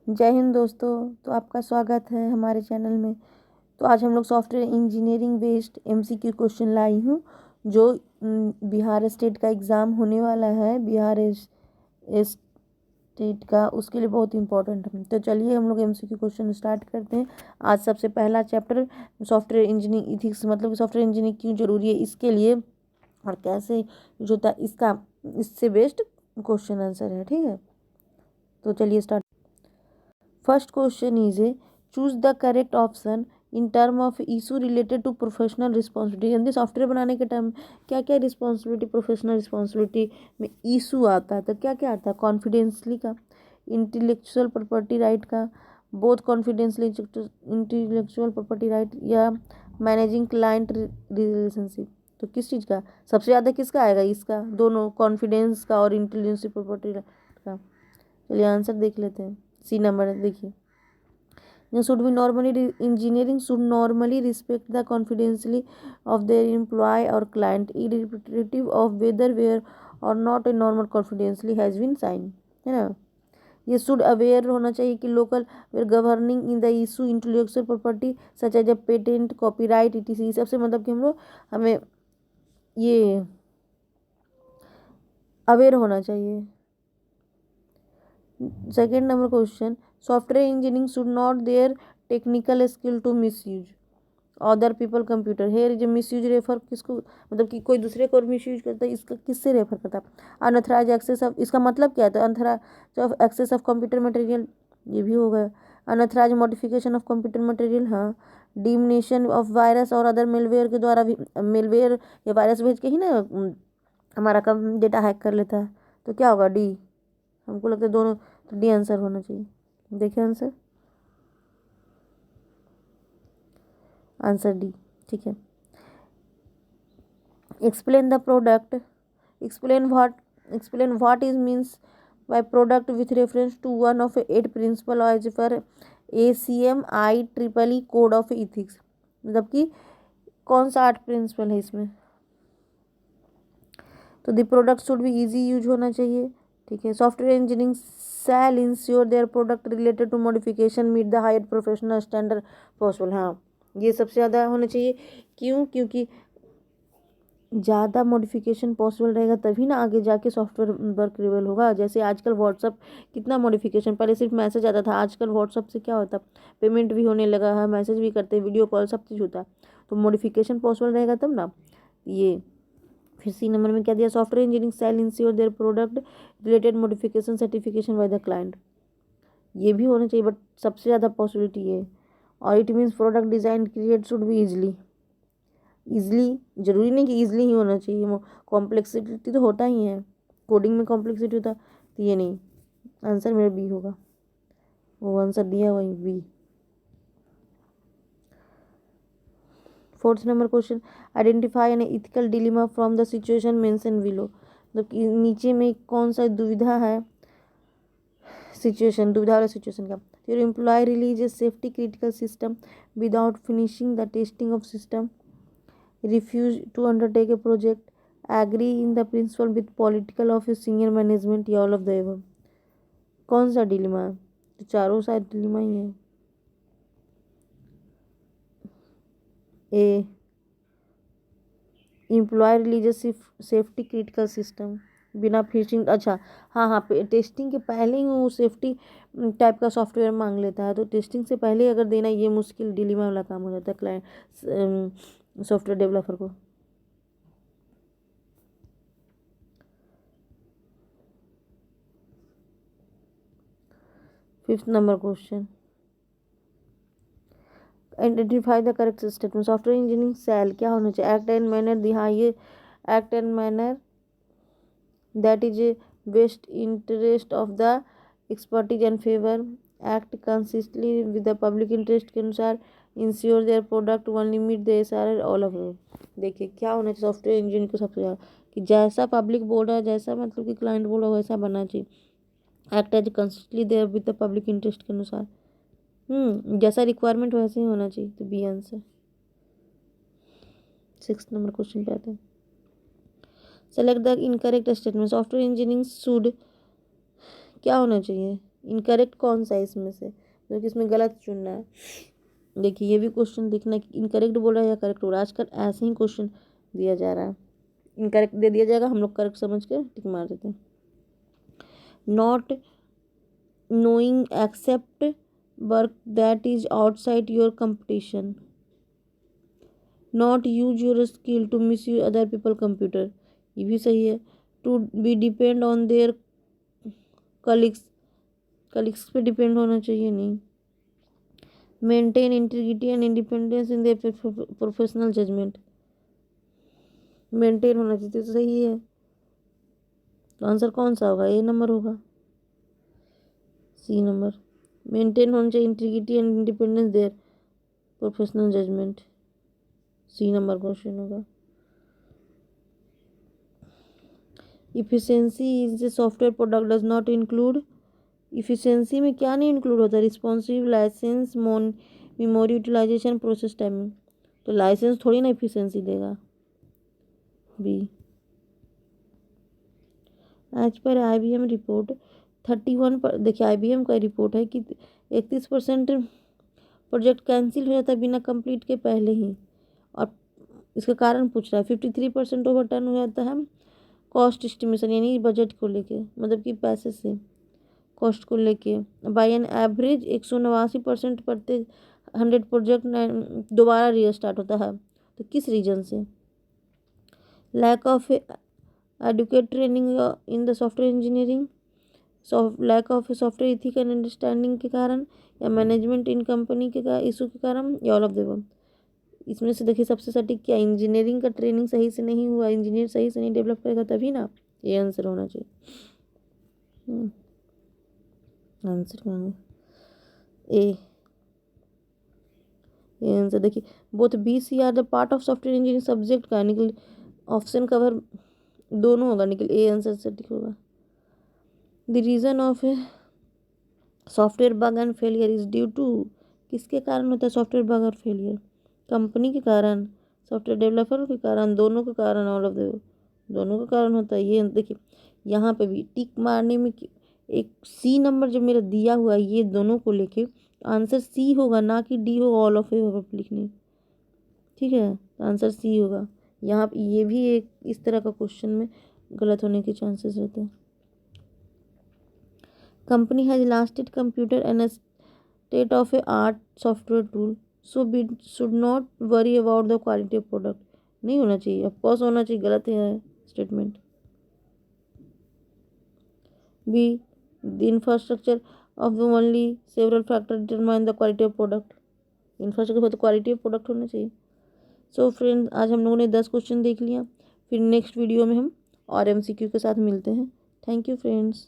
जय हिंद दोस्तों। तो आपका स्वागत है हमारे चैनल में। तो आज हम लोग software engineering based MCQ question लाई हूँ जो बिहार स्टेट का एग्ज़ाम होने वाला है। बिहार स्टेट का उसके लिए बहुत इंपॉर्टेंट है। तो चलिए हम लोग एमसीक्यू क्वेश्चन स्टार्ट करते हैं। आज सबसे पहला चैप्टर सॉफ्टवेयर इंजीनियरिंग इथिक्स, मतलब सॉफ्टवेयर इंजीनियरिंग क्यों ज़रूरी है इसके लिए और कैसे यूज होता है इसका, इससे बेस्ड क्वेश्चन आंसर है। ठीक है, तो चलिए start. First question is A choose the correct option in term of issue related to professional responsibility. यानी सॉफ्टवेयर बनाने के टाइम क्या क्या रिस्पॉन्सिबिलिटी, प्रोफेशनल रिस्पॉन्सिबिलिटी में इशू आता है, तो क्या क्या आता है? कॉन्फिडेंसली का, इंटेलेक्चुअल प्रॉपर्टी राइट का, both confidentiality intellectual property right, या मैनेजिंग क्लाइंट रिलेशनशिप। तो किस चीज़ का सबसे ज़्यादा किसका आएगा? इसका, दोनों, कॉन्फिडेंस का और इंटेलेक्चुअल प्रॉपर्टी का। चलिए आंसर देख लेते हैं। सी नंबर देखिए, should be normally engineering should normally respect the confidentiality of their employee or client irrespective of whether where or not a normal confidentiality has been signed, है ना। ये शुड अवेयर होना चाहिए कि local governing in the issue intellectual property such as a patent, copyright, etc. सबसे मतलब कि हम लोग हमें ये अवेयर होना चाहिए। Second number question, software engineering should not their technical skill to misuse other people computer. Here जो मिसयूज रेफर किसको, मतलब कि कोई दूसरे को मिसयूज करता है, इसका किससे रेफर करता है? अनऑथराइज एक्सेस ऑफ, इसका मतलब क्या था? Unauthorized of access of computer material, ये भी हो गया। Unauthorized modification of computer material, हाँ। डिमिनेशन ऑफ वायरस और अदर मेलवेयर के द्वारा भी, मेलवेयर या वायरस भेज के ही ना हमारा कम डेटा हैक कर लेता है। तो क्या होगा? डी। हमको लगता है दोनों, तो डी आंसर होना चाहिए। देखिए आंसर, आंसर डी। ठीक है। Explain the product, explain what is means by product with reference to one of 8 principle as per ACM IEEE code of ethics. मतलब कि कौन सा 8 प्रिंसिपल है इसमें? तो द प्रोडक्ट शुड भी इजी यूज होना चाहिए। ठीक है। Software engineering shall ensure their product related to modification meet the higher professional standard possible. हाँ, ये सबसे ज़्यादा होना चाहिए। क्यों? क्योंकि ज़्यादा मॉडिफिकेशन पॉसिबल रहेगा तभी ना आगे जाके सॉफ्टवेयर वर्केबल होगा। जैसे आजकल व्हाट्सअप कितना मॉडिफिकेशन, पहले सिर्फ मैसेज आता था, आजकल व्हाट्सअप से क्या होता है, पेमेंट भी होने लगा है, मैसेज भी करते हैं, वीडियो कॉल, सब चीज़ होता है। तो मॉडिफिकेशन पॉसिबल रहेगा तब ना। ये फिर सी नंबर में क्या दिया? Software engineering shall ensure their product related modification certification by the client. ये भी होना चाहिए, बट सबसे ज़्यादा पॉसिबिलिटी ये। और it means product design create should भी ईजिली, जरूरी नहीं कि ईजिली ही होना चाहिए, कॉम्प्लेक्सिटी तो होता ही है, कोडिंग में कॉम्प्लेक्सिटी होता, तो ये नहीं। आंसर मेरा बी होगा, वो आंसर दिया वही B. Fourth number question, identify an ethical dilemma from the situation mention below. मतलब कि नीचे में कौन सा दुविधा है, सिचुएशन, दुविधा वाला सिचुएशन का। Your employ release a safety critical system without finishing the testing of system, refuse to undertake a project, agree in the principle with political of his senior management, या all of the above। कौन सा dilemma है? तो चारों शायद dilemma ही है। A, employ religious safety critical system बिना फिनिशिंग, अच्छा हाँ हाँ, टेस्टिंग के पहले ही वो सेफ्टी टाइप का सॉफ्टवेयर मांग लेता है, तो टेस्टिंग से पहले अगर देना, ये मुश्किल डिलेमा वाला काम हो जाता है क्लाइंट सॉफ्टवेयर डेवलपर को। Fifth number question, identify the correct statement. Software engineering shall क्या होना चाहिए? एक्ट एंड मैनर दी, हाँ ये act and manner that is a best interest of the expertise and favour, act consistently with the public interest के अनुसार, ensure their product only meet the SRR, all of. देखिए क्या होना चाहिए software engineering को सबसे ज़्यादा, कि जैसा पब्लिक बोल रहा है, जैसा मतलब कि क्लाइंट बोल रहा है, वैसा बनना चाहिए। Act as consistently there with the public interest के अनुसार, जैसा रिक्वायरमेंट वैसे ही होना चाहिए। तो B answer. Six number question पे आते हैं। Select the incorrect statement. Software engineering should क्या होना चाहिए? इनकरेक्ट कौन सा है इसमें से, जो कि इसमें गलत चुनना है। देखिए ये भी क्वेश्चन देखना कि इनकरेक्ट बोल रहा है या करेक्ट बोल रहा है। आजकल ऐसे ही क्वेश्चन दिया जा रहा है, इनकरेक्ट दे दिया जाएगा, हम लोग करेक्ट समझ के टिक मार देते हैं। Not knowing accept work that is outside your competition. Not use your skill to miss you other people computer, ये भी सही है। To be depend on their colleagues, colleagues पे डिपेंड होना चाहिए नहीं। Maintain integrity and independence in their professional judgement, maintain होना चाहिए तो सही है। तो आंसर कौन सा होगा, ए नंबर होगा, सी नंबर। मेंटेन होना चाहिए integrity and independence their professional judgement, C number question होगा। Efficiency is a software product does not include, efficiency में क्या नहीं इंक्लूड होता, responsive, licence, memory utilisation, process timing. तो लाइसेंस थोड़ी ना इफिशियंसी देगा, बी। आज पर IBM रिपोर्ट 31 पर, देखिए IBM का रिपोर्ट है कि 31% प्रोजेक्ट कैंसिल हो जाता है बिना कंप्लीट के पहले ही, और इसका कारण पूछ रहा है। 53% ओवरटर्न हो जाता है कॉस्ट एस्टिमेशन, यानी बजट को लेके, मतलब कि पैसे से कॉस्ट को लेके। बाय एन एवरेज 189% प्रत्येक 100 प्रोजेक्ट दोबारा रीस्टार्ट होता है। तो किस रीजन से, lack of educate training in the software engineering, lack of software ethic and understanding के कारण, या मैनेजमेंट इन कंपनी के इशू के कारण, या ऑल ऑफ द अबव। इसमें से देखिए सबसे सटीक क्या, इंजीनियरिंग का ट्रेनिंग सही से नहीं हुआ, इंजीनियर सही से नहीं डेवलप करेगा तभी ना, ये आंसर होना चाहिए। आंसर कहाँ है, ए आंसर। देखिए both BC are the part of software engineering subject का, निकल ऑप्शन कवर दोनों होगा, निकल ए आंसर सटीक होगा। The reason of software bug and failure is due to, किसके कारण होता है सॉफ्टवेयर बग और फेलियर, कंपनी के कारण, सॉफ्टवेयर डेवलपर के कारण, दोनों के कारण, ऑल ऑफ द, दोनों के कारण होता है। ये देखिए यहाँ पे भी टिक मारने में एक सी नंबर जो मेरा दिया हुआ है, ये दोनों को लेके आंसर सी होगा, ना कि डी होगा, ऑल ऑफ ए होगा लिखने, ठीक है। तो आंसर सी होगा। यहाँ ये भी एक इस तरह का क्वेश्चन में गलत होने के चांसेस रहते हैं। Company has lasted computer and a state of a art software tool, so we should not worry about the quality of product, नहीं होना चाहिए, ऑफकोर्स होना चाहिए, गलत है statement. B, the infrastructure of the only several factor determine the quality of product, infrastructure हो तो quality of product होना चाहिए। सो फ्रेंड्स आज हम लोगों ने 10 क्वेश्चन देख लिया, फिर नेक्स्ट वीडियो में हम और MCQ के साथ मिलते हैं। Thank you friends.